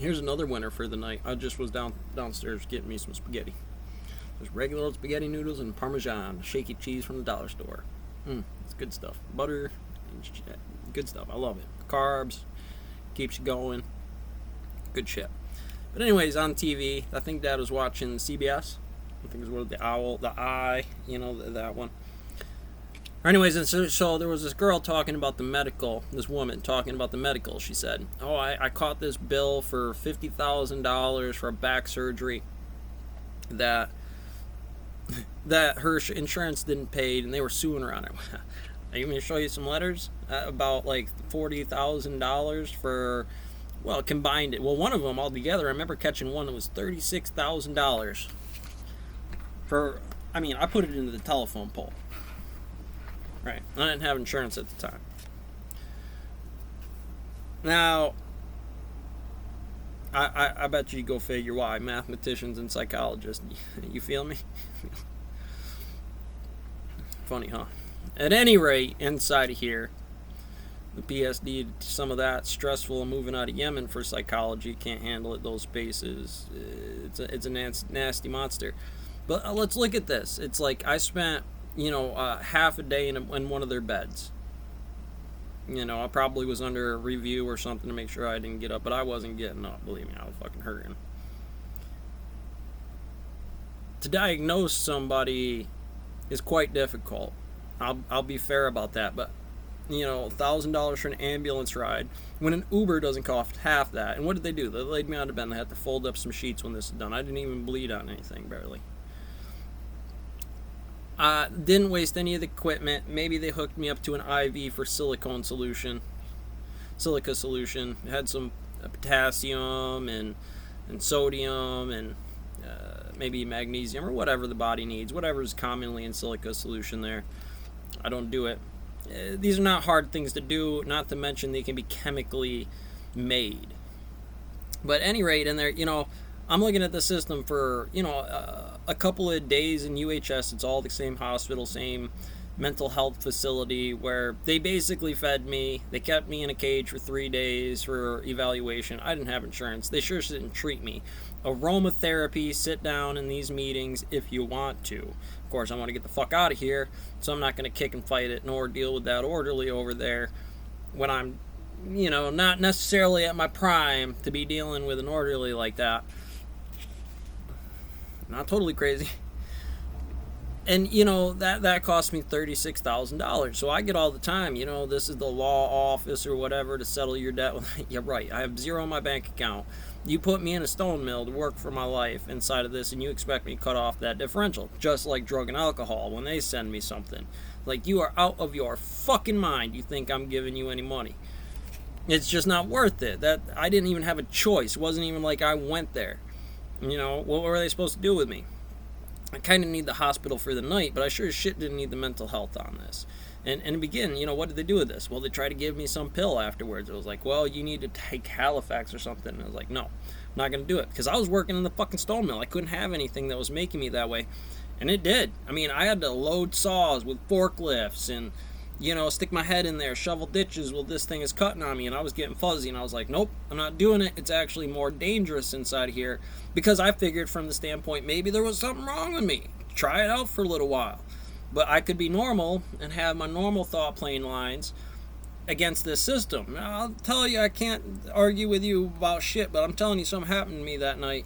Here's another winner for the night. I just was downstairs getting me some spaghetti. There's regular old spaghetti noodles and Parmesan, shaky cheese from the dollar store. It's good stuff. Butter, good stuff. I love it. Carbs, keeps you going. Good shit. But anyways, on TV, I think Dad was watching CBS. I think it was the Eye, that one. Anyways, and so there was this girl talking about this woman talking about the medical. She said, oh, I caught this bill for $50,000 for a back surgery that her insurance didn't pay, and they were suing her on it. I even show you some letters about like $40,000 for, well, combined it. Well, one of them altogether, I remember catching one that was $36,000 for, I put it into the telephone pole. Right. I didn't have insurance at the time. Now, I bet you go figure why. Mathematicians and psychologists. You feel me? Funny, huh? At any rate, inside of here, the PSD, some of that stressful moving out of Yemen for psychology, can't handle it, those spaces. It's a nasty monster. But let's look at this. It's like I spent half a day in one of their beds. I probably was under a review or something to make sure I didn't get up, but I wasn't getting up, believe me, I was fucking hurting. To diagnose somebody is quite difficult. I'll be fair about that, but $1,000 for an ambulance ride when an Uber doesn't cost half that. And what did they do? They laid me on the bed and they had to fold up some sheets when this is done. I didn't even bleed on anything, barely. Didn't waste any of the equipment. Maybe they hooked me up to an IV for silica solution. It had some potassium and sodium and maybe magnesium or whatever the body needs. Whatever is commonly in silica solution there. I don't do it. These are not hard things to do, not to mention they can be chemically made. But at any rate, in there, I'm looking at the system for, a couple of days in UHS. It's all the same hospital, same mental health facility where they basically fed me. They kept me in a cage for 3 days for evaluation. I didn't have insurance. They sure didn't treat me. Aromatherapy, sit down in these meetings if you want to. Of course, I want to get the fuck out of here, so I'm not going to kick and fight it nor deal with that orderly over there when I'm, not necessarily at my prime to be dealing with an orderly like that. Not totally crazy. And, that cost me $36,000. So I get all the time, this is the law office or whatever to settle your debt. Yeah, right. I have zero in my bank account. You put me in a stone mill to work for my life inside of this, and you expect me to cut off that differential. Just like drug and alcohol when they send me something. Like, you are out of your fucking mind. You think I'm giving you any money. It's just not worth it. That I didn't even have a choice. It wasn't even like I went there. What were they supposed to do with me? I kind of need the hospital for the night, but I sure as shit didn't need the mental health on this. And to begin, what did they do with this? Well, they tried to give me some pill afterwards. It was like, well, you need to take Halifax or something. And I was like, no, I'm not going to do it. Because I was working in the fucking stone mill. I couldn't have anything that was making me that way. And it did. I had to load saws with forklifts and, stick my head in there, shovel ditches while this thing is cutting on me. And I was getting fuzzy. And I was like, nope, I'm not doing it. It's actually more dangerous inside of here. Because I figured from the standpoint, maybe there was something wrong with me. Try it out for a little while. But I could be normal and have my normal thought plane lines against this system. Now, I'll tell you, I can't argue with you about shit, but I'm telling you something happened to me that night.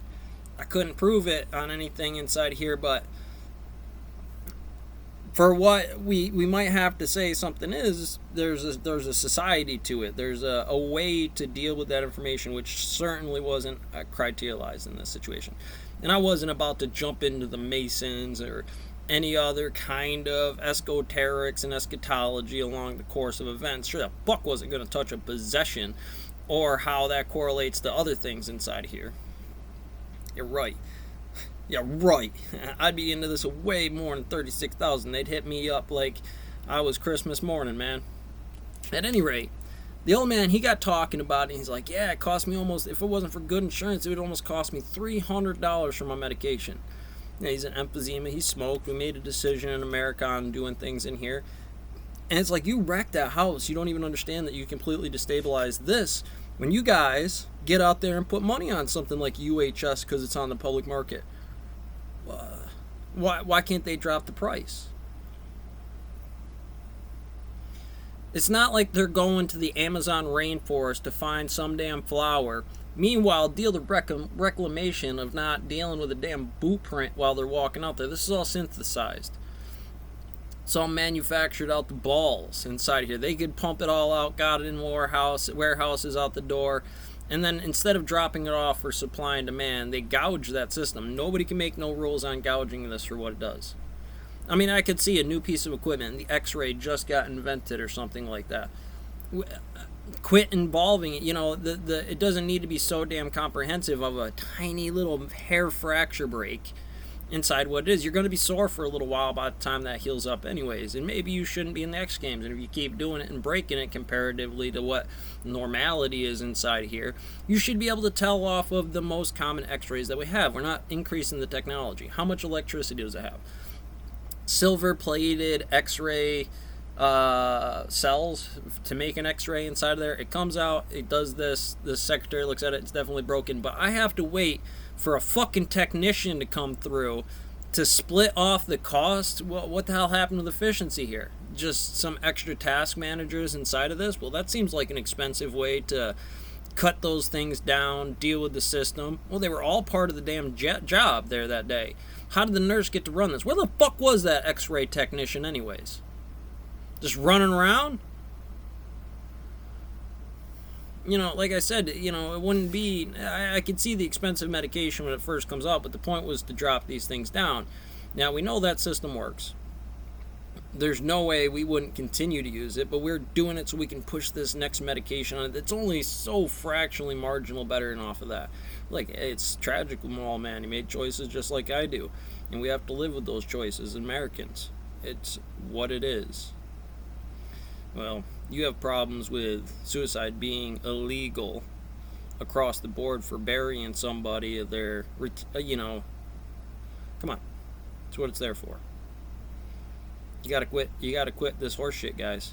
I couldn't prove it on anything inside here, but for what we might have to say something is, there's a society to it. There's a way to deal with that information, which certainly wasn't criterialized in this situation. And I wasn't about to jump into the Masons or any other kind of esoterics and eschatology along the course of events. Sure, the fuck wasn't going to touch a possession or how that correlates to other things inside of here. You're right. Yeah, right. I'd be into this way more than 36,000. They'd hit me up like I was Christmas morning, man. At any rate, the old man, he got talking about it, and he's like, yeah, it cost me almost, if it wasn't for good insurance, it would almost cost me $300 for my medication. Yeah, he's an emphysema, he smoked, we made a decision in America on doing things in here. And it's like, you wrecked that house, you don't even understand that you completely destabilized this. When you guys get out there and put money on something like UHS because it's on the public market, why can't they drop the price? It's not like they're going to the Amazon rainforest to find some damn flower. Meanwhile, deal the reclamation of not dealing with a damn boot print while they're walking out there. This is all synthesized. It's all manufactured out the balls inside here. They could pump it all out, got it in warehouses out the door, and then instead of dropping it off for supply and demand, they gouge that system. Nobody can make no rules on gouging this for what it does. I mean, I could see a new piece of equipment, the X-ray just got invented or something like that. Quit involving it. You know, it doesn't need to be so damn comprehensive of a tiny little hair fracture break inside what it is. You're going to be sore for a little while by the time that heals up anyways, and maybe you shouldn't be in the X Games. And if you keep doing it and breaking it comparatively to what normality is inside here, you should be able to tell off of the most common X-rays that we have. We're not increasing the technology. How much electricity does it have? Silver plated X-ray cells to make an X-ray inside of there. It comes out, it does this, the secretary looks at it, it's definitely broken, but I have to wait for a fucking technician to come through to split off the cost. Well, what the hell happened with efficiency here? Just some extra task managers inside of this? Well, that seems like an expensive way to cut those things down, deal with the system. Well, they were all part of the damn job there that day. How did the nurse get to run this? Where the fuck was that X-ray technician anyways? Just running around? You know, like I said, you know, it wouldn't be... I could see the expensive medication when it first comes out, but the point was to drop these things down. Now, we know that system works. There's no way we wouldn't continue to use it, but we're doing it so we can push this next medication on it. It's only so fractionally marginal better than off of that. Like, it's tragic with Mall Man. He made choices just like I do, and we have to live with those choices, Americans. It's what it is. Well, you have problems with suicide being illegal across the board for burying somebody. They're, you know, come on. That's what it's there for. You gotta quit this horse shit, guys.